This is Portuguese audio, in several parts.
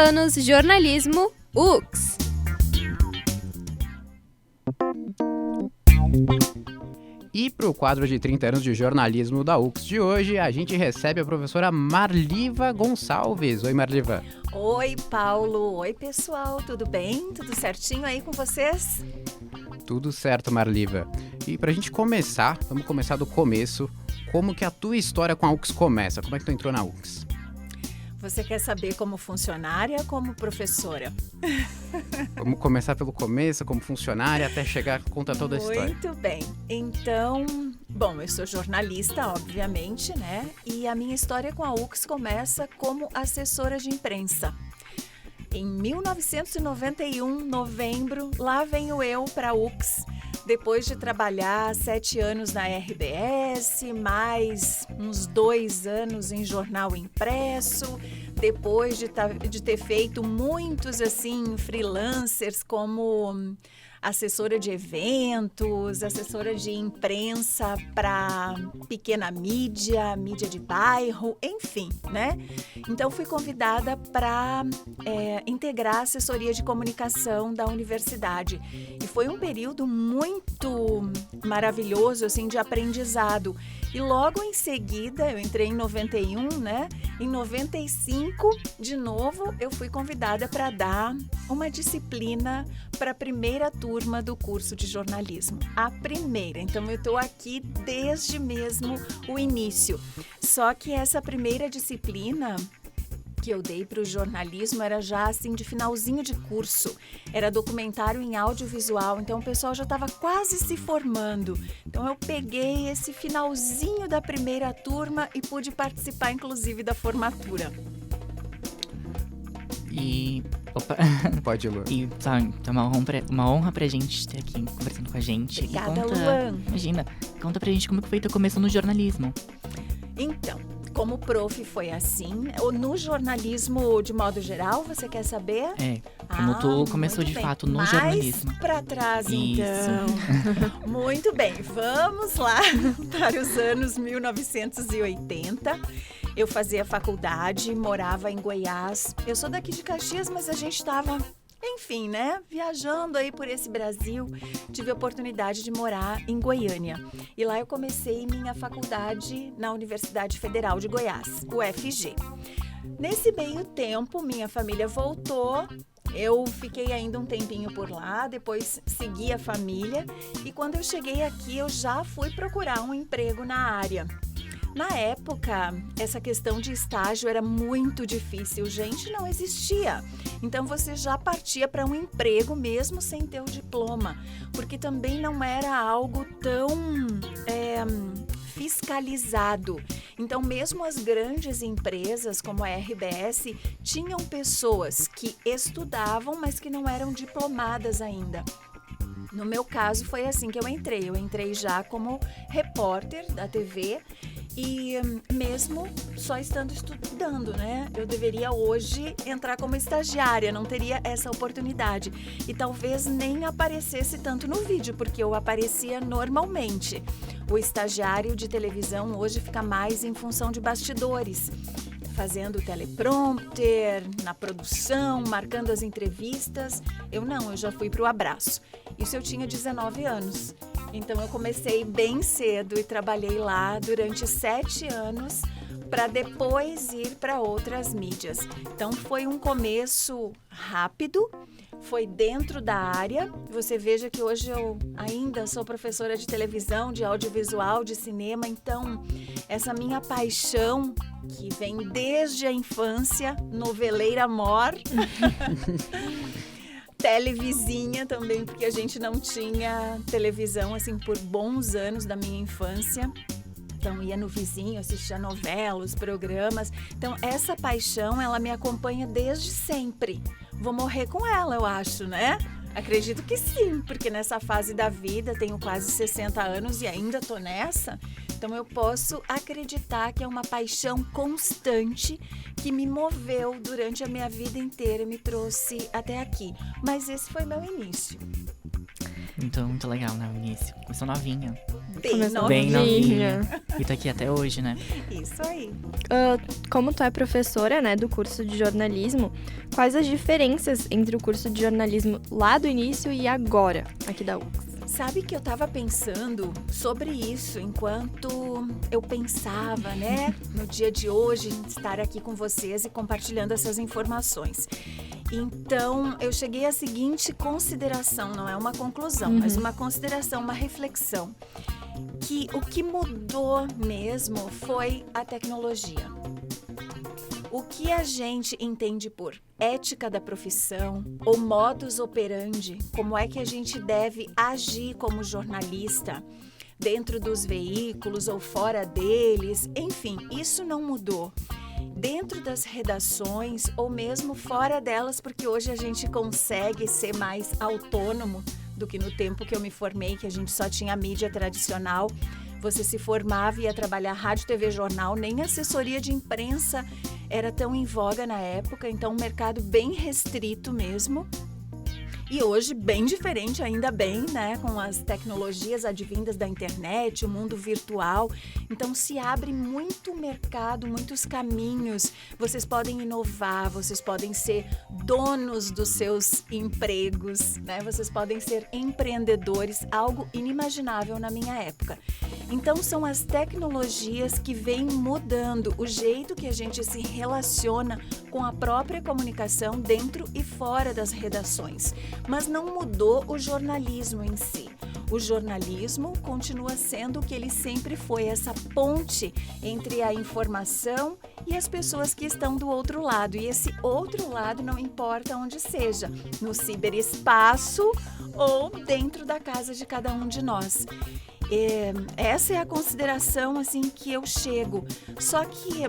anos Jornalismo UX. E para o quadro de 30 anos de jornalismo da UX de hoje, a gente recebe a professora Marliva Gonçalves. Oi, Marliva. Oi, Paulo. Oi, pessoal. Tudo bem? Tudo certinho aí com vocês? Tudo certo, Marliva. E para a gente começar, vamos começar do começo. Como que a tua história com a UX começa? Como é que tu entrou na UX? Você quer saber como funcionária ou como professora? Vamos começar pelo começo, como funcionária, até chegar, conta toda a história. Muito bem. Então, bom, eu sou jornalista, obviamente, né? E a minha história com a UX começa como assessora de imprensa. Em 1991, novembro, lá venho eu para a UX, depois de trabalhar 7 anos na RBS, mais uns 2 anos em jornal impresso, depois de ter feito muitos assim freelancers como assessora de eventos, assessora de imprensa para pequena mídia, mídia de bairro, enfim, né? Então fui convidada para integrar a assessoria de comunicação da universidade e foi um período muito maravilhoso assim de aprendizado. E logo em seguida, eu entrei em 91, né? Em 95, de novo, eu fui convidada para dar uma disciplina para a primeira turma do curso de jornalismo. A primeira, então eu estou aqui desde mesmo o início. Só que essa primeira disciplina que eu dei para o jornalismo era já assim de finalzinho de curso, era documentário em audiovisual, então o pessoal já estava quase se formando. Então eu peguei esse finalzinho da primeira turma e pude participar inclusive da formatura. E... Opa! Pode, Lu. E sabe, é uma honra pra gente ter aqui conversando com a gente. Obrigada, e conta, Luan. Imagina, conta pra gente como que foi teu começo no jornalismo. Então, como prof foi assim, ou no jornalismo de modo geral, você quer saber? Como tu começou muito de bem. fato no Mais jornalismo. para trás, Isso. então. Muito bem, vamos lá para os anos 1980. Eu fazia faculdade, morava em Goiás. Eu sou daqui de Caxias, mas a gente estava, enfim, né? Viajando aí por esse Brasil. Tive a oportunidade de morar em Goiânia. E lá eu comecei minha faculdade na Universidade Federal de Goiás, UFG. Nesse meio tempo, minha família voltou. Eu fiquei ainda um tempinho por lá, depois segui a família. E quando eu cheguei aqui, eu já fui procurar um emprego na área. Na época, essa questão de estágio era muito difícil, gente, não existia. Então você já partia para um emprego mesmo sem ter o diploma, porque também não era algo tão fiscalizado. Então mesmo as grandes empresas como a RBS tinham pessoas que estudavam, mas que não eram diplomadas ainda. No meu caso foi assim que eu entrei já como repórter da TV e mesmo só estando estudando, né? Eu deveria hoje entrar como estagiária, não teria essa oportunidade e talvez nem aparecesse tanto no vídeo, porque eu aparecia normalmente. O estagiário de televisão hoje fica mais em função de bastidores, fazendo teleprompter, na produção, marcando as entrevistas. Eu já fui para o abraço. Isso eu tinha 19 anos. Então eu comecei bem cedo e trabalhei lá durante 7 anos para depois ir para outras mídias. Então foi um começo rápido, foi dentro da área. Você veja que hoje eu ainda sou professora de televisão, de audiovisual, de cinema. Então essa minha paixão que vem desde a infância, noveleira mor, televizinha também, porque a gente não tinha televisão assim por bons anos da minha infância. Então ia no vizinho, assistia novelas, programas. Então essa paixão, ela me acompanha desde sempre. Vou morrer com ela, eu acho, né? Acredito que sim, porque nessa fase da vida, tenho quase 60 anos e ainda tô nessa. Então eu posso acreditar que é uma paixão constante que me moveu durante a minha vida inteira e me trouxe até aqui. Mas esse foi meu início. Então, muito legal, né, o início. Começou novinha. Bem Começou Bem novinha. novinha. E tá aqui até hoje, né? Isso aí. Como tu é professora, né, do curso de jornalismo, quais as diferenças entre o curso de jornalismo lá do início e agora, aqui da UX? Sabe que eu estava pensando sobre isso enquanto eu pensava, né, no dia de hoje, em estar aqui com vocês e compartilhando essas informações. Então, eu cheguei à seguinte consideração, não é uma conclusão, mas uma consideração, uma reflexão, que o que mudou mesmo foi a tecnologia. O que a gente entende por ética da profissão ou modus operandi, como é que a gente deve agir como jornalista dentro dos veículos ou fora deles, enfim, isso não mudou. Dentro das redações ou mesmo fora delas, porque hoje a gente consegue ser mais autônomo do que no tempo que eu me formei, que a gente só tinha mídia tradicional. Você se formava e ia trabalhar rádio, TV, jornal, nem assessoria de imprensa era tão em voga na época, então um mercado bem restrito mesmo. E hoje bem diferente, ainda bem, né, com as tecnologias advindas da internet, o mundo virtual. Então se abre muito mercado, muitos caminhos. Vocês podem inovar, vocês podem ser donos dos seus empregos, né? Vocês podem ser empreendedores, algo inimaginável na minha época. Então são as tecnologias que vêm mudando o jeito que a gente se relaciona com a própria comunicação dentro e fora das redações. Mas não mudou o jornalismo em si. O jornalismo continua sendo o que ele sempre foi, essa ponte entre a informação e as pessoas que estão do outro lado. E esse outro lado não importa onde seja, no ciberespaço ou dentro da casa de cada um de nós. Essa é a consideração assim que eu chego. Só que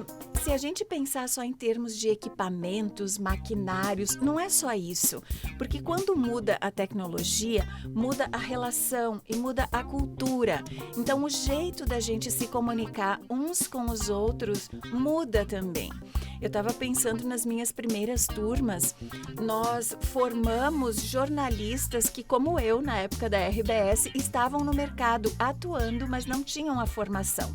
se a gente pensar só em termos de equipamentos, maquinários, não é só isso. Porque quando muda a tecnologia, muda a relação e muda a cultura. Então o jeito da gente se comunicar uns com os outros muda também. Eu estava pensando nas minhas primeiras turmas, nós formamos jornalistas que, como eu, na época da RBS, estavam no mercado atuando, mas não tinham a formação.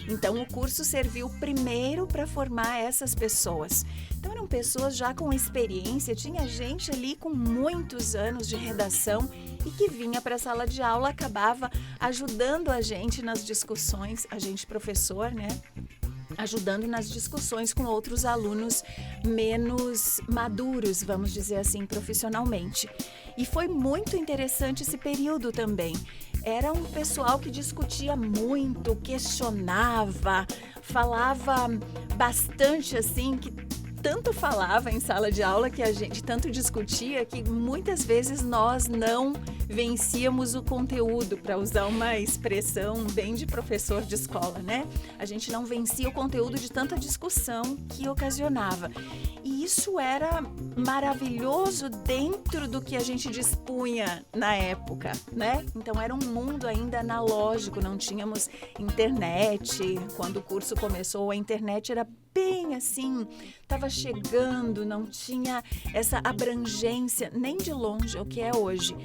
Então, o curso serviu primeiro para formar essas pessoas. Então, eram pessoas já com experiência, tinha gente ali com muitos anos de redação e que vinha para a sala de aula, acabava ajudando a gente nas discussões, a gente professor, né? Ajudando nas discussões com outros alunos menos maduros, vamos dizer assim, profissionalmente. E foi muito interessante esse período também. Era um pessoal que discutia muito, questionava, falava bastante assim, que tanto falava em sala de aula, que a gente tanto discutia, que muitas vezes nós não vencíamos o conteúdo, para usar uma expressão bem de professor de escola, né? A gente não vencia o conteúdo de tanta discussão que ocasionava. E isso era maravilhoso dentro do que a gente dispunha na época, né? Então era um mundo ainda analógico, não tínhamos internet. Quando o curso começou, a internet era bem assim, estava chegando, não tinha essa abrangência nem de longe o que é hoje.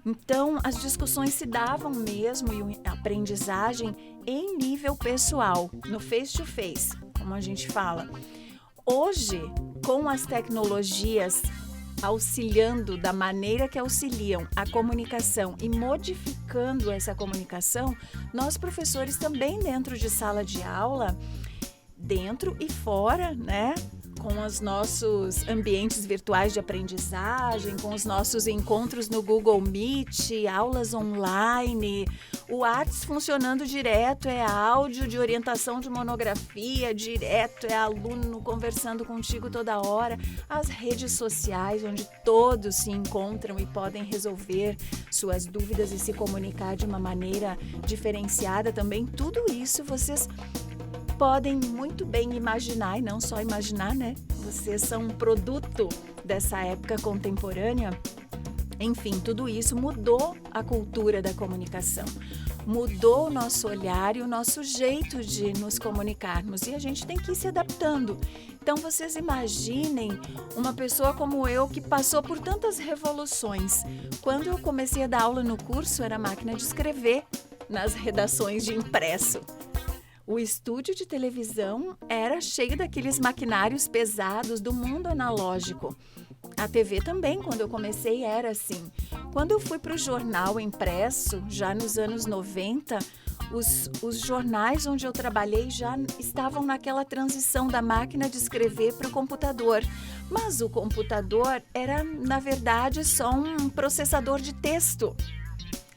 Então, as discussões se davam mesmo e a aprendizagem em nível pessoal, no face-to-face, como a gente fala. Hoje, com as tecnologias auxiliando da maneira que auxiliam a comunicação e modificando essa comunicação, nós professores também dentro de sala de aula, dentro e fora, né? Com os nossos ambientes virtuais de aprendizagem, com os nossos encontros no Google Meet, aulas online, o Whats funcionando direto, é áudio de orientação de monografia, direto, é aluno conversando contigo toda hora, as redes sociais, onde todos se encontram e podem resolver suas dúvidas e se comunicar de uma maneira diferenciada também, tudo isso vocês podem muito bem imaginar, e não só imaginar, né? Vocês são um produto dessa época contemporânea. Enfim, tudo isso mudou a cultura da comunicação. mudou o nosso olhar e o nosso jeito de nos comunicarmos. E a gente tem que ir se adaptando. Então, vocês imaginem uma pessoa como eu que passou por tantas revoluções. Quando eu comecei a dar aula no curso, era máquina de escrever nas redações de impresso. O estúdio de televisão era cheio daqueles maquinários pesados do mundo analógico. A TV também, quando eu comecei, era assim. Quando eu fui para o jornal impresso, já nos anos 90, os jornais onde eu trabalhei já estavam naquela transição da máquina de escrever para o computador. Mas o computador era, na verdade, só um processador de texto.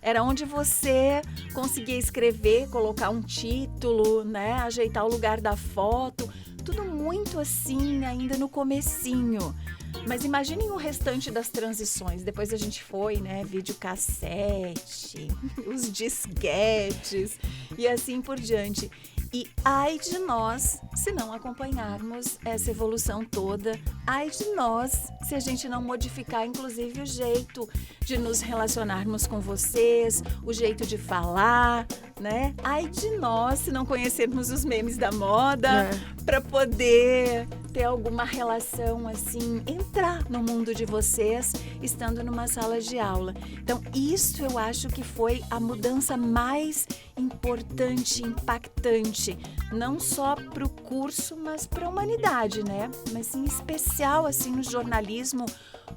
Era onde você conseguia escrever, colocar um título, né, ajeitar o lugar da foto, tudo muito assim, ainda no comecinho. Mas imaginem o restante das transições. Depois a gente foi, né, videocassete, os disquetes e assim por diante. E ai de nós se não acompanharmos essa evolução toda. Ai de nós se a gente não modificar, inclusive, o jeito de nos relacionarmos com vocês, o jeito de falar, né? Ai de nós se não conhecermos os memes da moda para poder ter alguma relação assim, entrar no mundo de vocês estando numa sala de aula. Então, isso eu acho que foi a mudança mais importante, impactante, não só para o curso, mas para a humanidade, né? Mas em especial assim no jornalismo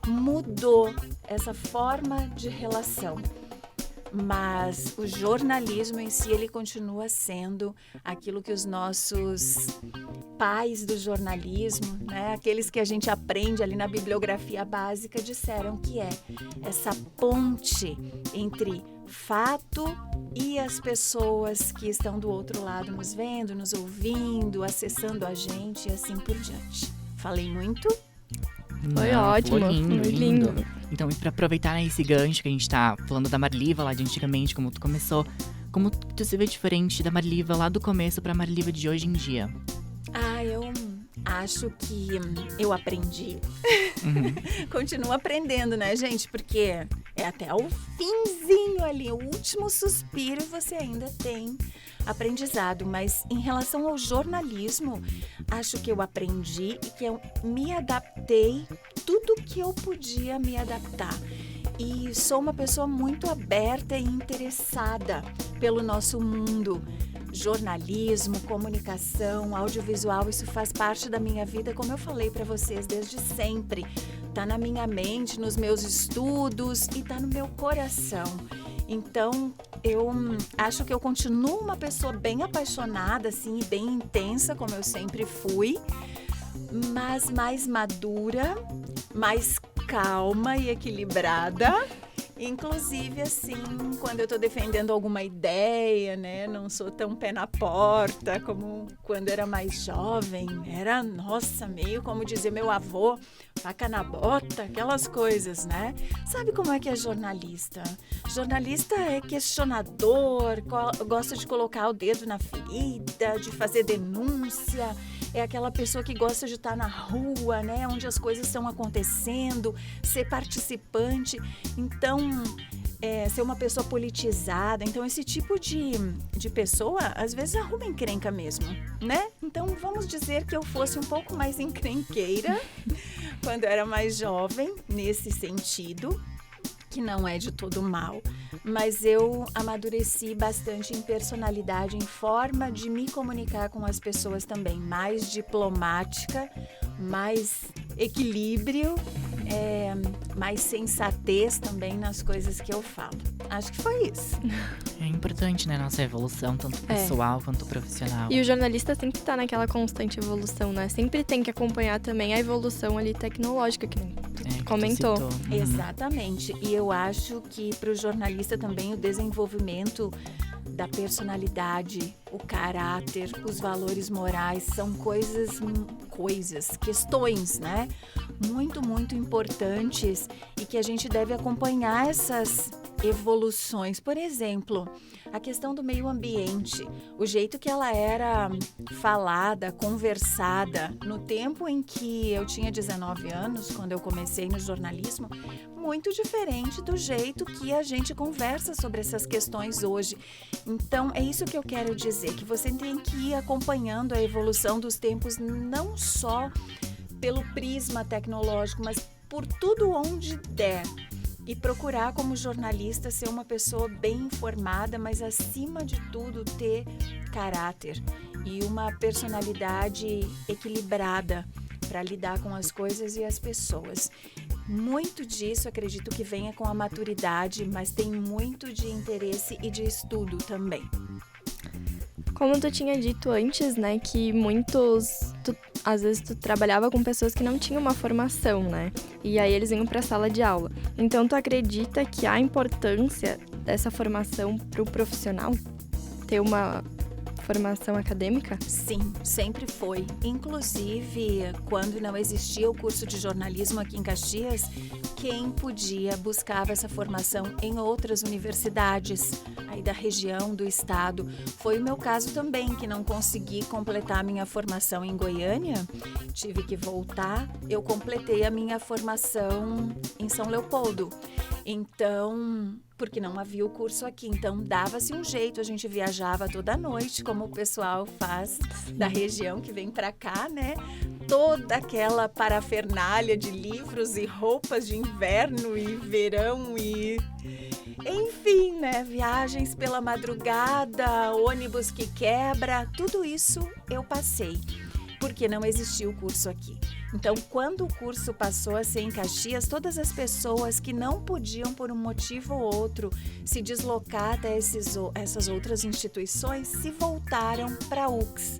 mudou essa forma de relação. Mas o jornalismo em si, ele continua sendo aquilo que os nossos pais do jornalismo, né, aqueles que a gente aprende ali na bibliografia básica, disseram que é essa ponte entre fato e as pessoas que estão do outro lado nos vendo, nos ouvindo, acessando a gente e assim por diante. Falei muito? Foi Não, ótimo, foi lindo, foi lindo. lindo. Então, e pra aproveitar esse gancho que a gente tá falando da Marliva lá de antigamente, como tu começou, como tu se vê diferente da Marliva lá do começo pra Marliva de hoje em dia? Eu acho que eu aprendi. Continuo aprendendo, né, gente? Porque é até o finzinho ali, o último suspiro, e você ainda tem aprendizado. Mas em relação ao jornalismo, acho que eu aprendi e que eu me adaptei tudo que eu podia me adaptar. E sou uma pessoa muito aberta e interessada pelo nosso mundo. Jornalismo, comunicação, audiovisual, isso faz parte da minha vida, como eu falei para vocês desde sempre. Tá na minha mente, nos meus estudos e tá no meu coração. Então, eu acho que eu continuo uma pessoa bem apaixonada, assim, e bem intensa, como eu sempre fui, mas mais madura, mais calma e equilibrada. Inclusive, assim, quando eu tô defendendo alguma ideia, né? Não sou tão pé na porta como quando era mais jovem. Era, nossa, meio como dizia meu avô, faca na bota, aquelas coisas, né? Sabe como é que é jornalista? Jornalista é questionador, gosta de colocar o dedo na ferida, de fazer denúncia. É aquela pessoa que gosta de estar na rua, né? Onde as coisas estão acontecendo, ser participante. Então, ser uma pessoa politizada. Então, esse tipo de pessoa, às vezes, arruma encrenca mesmo, né? Então, vamos dizer que eu fosse um pouco mais encrenqueira quando eu era mais jovem, nesse sentido, que não é de todo mal. Mas eu amadureci bastante em personalidade, em forma de me comunicar com as pessoas também. Mais diplomática, mais equilíbrio, mais sensatez também nas coisas que eu falo. Acho que foi isso. É importante, né, nossa evolução, tanto pessoal quanto profissional. E o jornalista sempre tá naquela constante evolução, né? Sempre tem que acompanhar também a evolução ali tecnológica, que nem tu comentou. Exatamente. E eu acho que para o jornalista também o desenvolvimento da personalidade, o caráter, os valores morais são questões, né? Muito, muito importantes e que a gente deve acompanhar essas evoluções. Por exemplo, a questão do meio ambiente, o jeito que ela era falada, conversada. No tempo em que eu tinha 19 anos, quando eu comecei no jornalismo, muito diferente do jeito que a gente conversa sobre essas questões hoje. Então, é isso que eu quero dizer, que você tem que ir acompanhando a evolução dos tempos, não só pelo prisma tecnológico, mas por tudo onde der. E procurar, como jornalista, ser uma pessoa bem informada, mas, acima de tudo, ter caráter e uma personalidade equilibrada para lidar com as coisas e as pessoas. Muito disso, acredito que venha com a maturidade, mas tem muito de interesse e de estudo também. Como tu tinha dito antes, né, que às vezes tu trabalhava com pessoas que não tinham uma formação, né, e aí eles iam para a sala de aula. Então, tu acredita que há importância dessa formação para o profissional? Ter uma formação acadêmica? Sim, sempre foi. Inclusive, quando não existia o curso de jornalismo aqui em Caxias, quem podia buscava essa formação em outras universidades aí da região, do estado. Foi o meu caso também, que não consegui completar minha formação em Goiânia, tive que voltar. Eu completei a minha formação em São Leopoldo. Então, porque não havia o curso aqui, então dava-se um jeito, a gente viajava toda noite, como o pessoal faz da região que vem para cá, né? Toda aquela parafernália de livros e roupas de inverno e verão e... enfim, né? Viagens pela madrugada, ônibus que quebra, tudo isso eu passei, porque não existia o curso aqui. Então, quando o curso passou a ser em Caxias, todas as pessoas que não podiam, por um motivo ou outro, se deslocar até essas outras instituições, se voltaram para a UCS.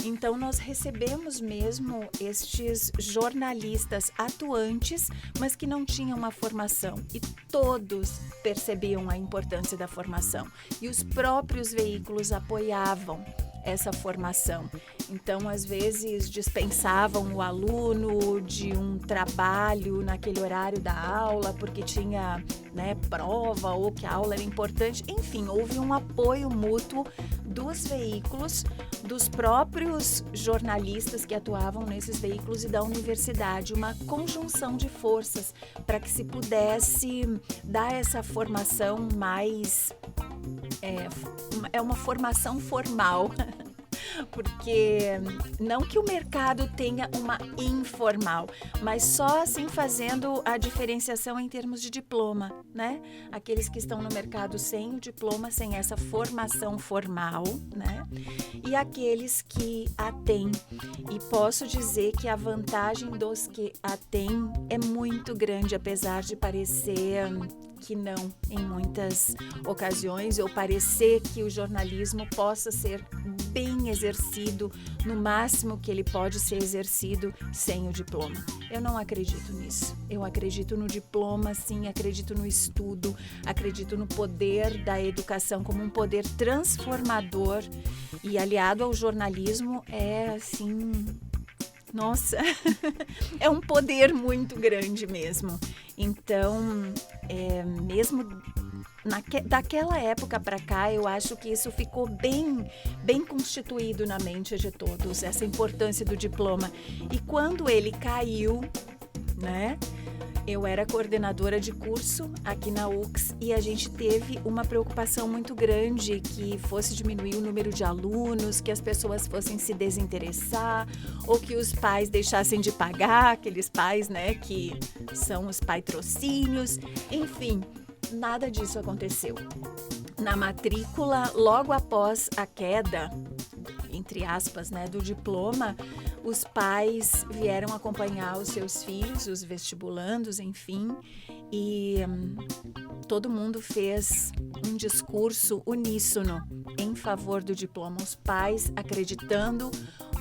Então, nós recebemos mesmo estes jornalistas atuantes, mas que não tinham uma formação. E todos percebiam a importância da formação. E os próprios veículos apoiavam essa formação. Então, às vezes, dispensavam o aluno de um trabalho naquele horário da aula porque tinha, né, prova ou que a aula era importante. Enfim, houve um apoio mútuo dos veículos, dos próprios jornalistas que atuavam nesses veículos e da universidade, uma conjunção de forças para que se pudesse dar essa formação mais... é uma formação formal, porque não que o mercado tenha uma informal, mas só assim fazendo a diferenciação em termos de diploma, né? Aqueles que estão no mercado sem o diploma, sem essa formação formal, né? E aqueles que a têm. E posso dizer que a vantagem dos que a têm é muito grande, apesar de parecer que não, em muitas ocasiões, ou parecer que o jornalismo possa ser bem exercido, no máximo que ele pode ser exercido sem o diploma. Eu não acredito nisso. Eu acredito no diploma, sim, acredito no estudo, acredito no poder da educação como um poder transformador e aliado ao jornalismo é, assim... Nossa, é um poder muito grande mesmo. Então, mesmo daquela época para cá, eu acho que isso ficou bem constituído na mente de todos, essa importância do diploma. E quando ele caiu, né? Eu era coordenadora de curso aqui na UCS e a gente teve uma preocupação muito grande que fosse diminuir o número de alunos, que as pessoas fossem se desinteressar ou que os pais deixassem de pagar, aqueles pais, né, que são os patrocínios. Enfim, nada disso aconteceu. Na matrícula, logo após a queda, entre aspas, né, do diploma, os pais vieram acompanhar os seus filhos, os vestibulandos, enfim, e todo mundo fez um discurso uníssono em favor do diploma. Os pais acreditando,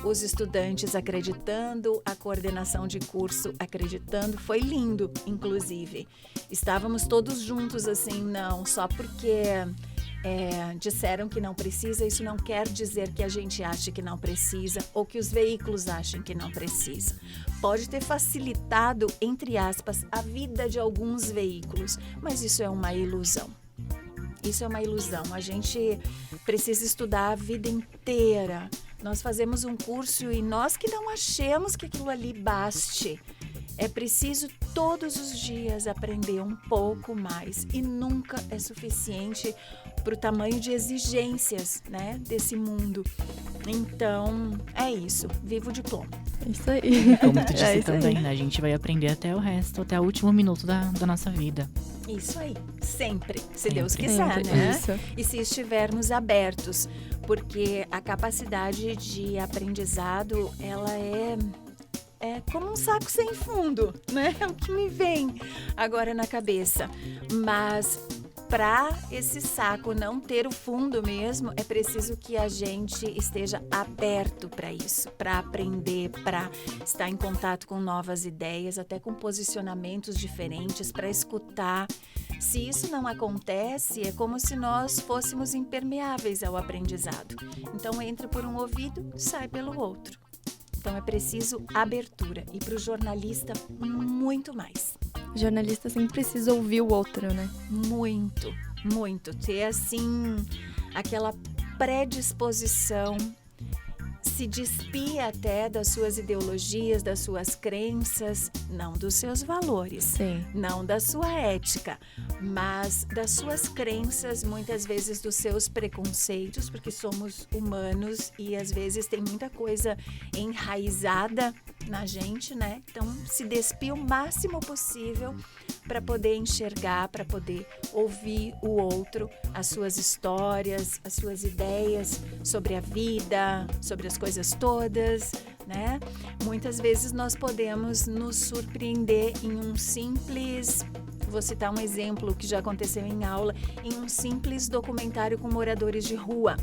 os estudantes acreditando, a coordenação de curso acreditando. Foi lindo, inclusive. Estávamos todos juntos, assim, não só porque disseram que não precisa, isso não quer dizer que a gente ache que não precisa ou que os veículos achem que não precisa. Pode ter facilitado, entre aspas, a vida de alguns veículos, mas isso é uma ilusão. Isso é uma ilusão. A gente precisa estudar a vida inteira. Nós fazemos um curso e nós que não achemos que aquilo ali baste. É preciso todos os dias aprender um pouco mais e nunca é suficiente para o tamanho de exigências, né, desse mundo. Então, é isso. Viva o diploma. É isso aí. Como tu disse É isso também, aí. né? A gente vai aprender até o resto, até o último minuto da nossa vida. Isso aí. Sempre, se Sempre. Deus quiser, Sempre. né? Isso. E se estivermos abertos, porque a capacidade de aprendizado, ela é como um saco sem fundo, né? É o que me vem agora na cabeça. Mas para esse saco não ter o fundo mesmo, é preciso que a gente esteja aberto para isso, para aprender, para estar em contato com novas ideias, até com posicionamentos diferentes, para escutar. Se isso não acontece, é como se nós fôssemos impermeáveis ao aprendizado. Então entra por um ouvido, sai pelo outro. Então é preciso abertura e para o jornalista muito mais. O jornalista sempre precisa ouvir o outro, né? Muito, muito. Ter assim aquela predisposição, se despir até das suas ideologias, das suas crenças, não dos seus valores. Sim. Não da sua ética, mas das suas crenças, muitas vezes dos seus preconceitos, porque somos humanos e às vezes tem muita coisa enraizada na gente, né? Então, se despir o máximo possível para poder enxergar, para poder ouvir o outro, as suas histórias, as suas ideias sobre a vida, sobre as coisas todas, né? Muitas vezes nós podemos nos surpreender em um simples, vou citar um exemplo que já aconteceu em aula, em um simples documentário com moradores de rua,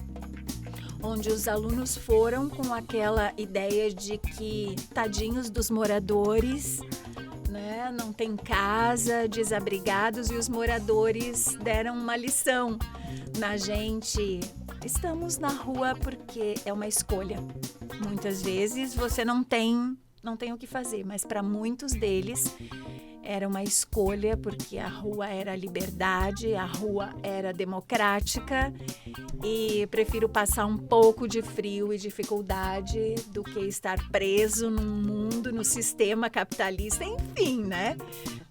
onde os alunos foram com aquela ideia de que tadinhos dos moradores, né, não tem casa, desabrigados, e os moradores deram uma lição na gente. Estamos na rua porque é uma escolha. Muitas vezes você não tem o que fazer, mas para muitos deles era uma escolha porque a rua era liberdade, a rua era democrática e prefiro passar um pouco de frio e dificuldade do que estar preso num mundo, no sistema capitalista, enfim, né?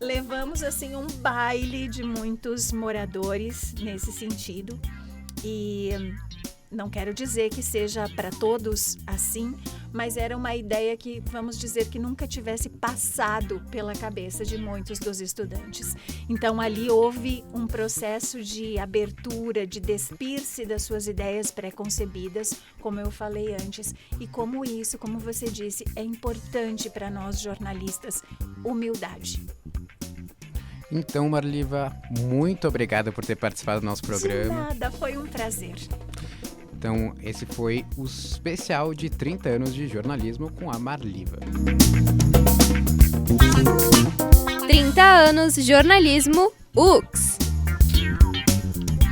Levamos assim um baile de muitos moradores nesse sentido e não quero dizer que seja para todos assim, mas era uma ideia que, vamos dizer, que nunca tivesse passado pela cabeça de muitos dos estudantes. Então, ali houve um processo de abertura, de despir-se das suas ideias pré-concebidas, como eu falei antes. E como isso, como você disse, é importante para nós jornalistas, humildade. Então, Marliva, muito obrigado por ter participado do nosso De programa. nada, foi um prazer. Então, esse foi o especial de 30 anos de jornalismo com a Marliva. 30 anos jornalismo UX.